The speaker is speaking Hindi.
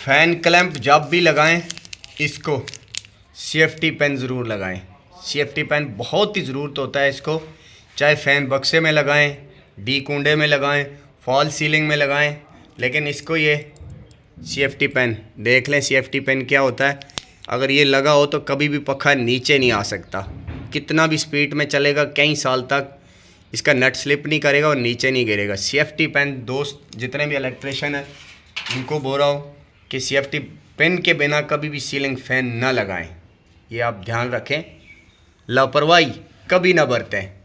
फैन क्लैंप जब भी लगाएं इसको सेफ्टी पेन ज़रूर लगाएं। सेफ्टी पेन बहुत ही ज़रूरत होता है इसको, चाहे फ़ैन बक्से में लगाएं, डी कुंडे में लगाएं, फॉल सीलिंग में लगाएं, लेकिन इसको ये सेफ्टी पेन देख लें। सेफ्टी पेन क्या होता है, अगर ये लगा हो तो कभी भी पंखा नीचे नहीं आ सकता, कितना भी स्पीड में चलेगा कई साल तक इसका नट स्लिप नहीं करेगा और नीचे नहीं गिरेगा। सेफ्टी पेन दोस्त जितने भी इलेक्ट्रिशियन हैं उनको बोल रहा हूँ कि सेफ्टी पेन के बिना कभी भी सीलिंग फ़ैन ना लगाएं, ये आप ध्यान रखें, लापरवाही कभी ना बरतें।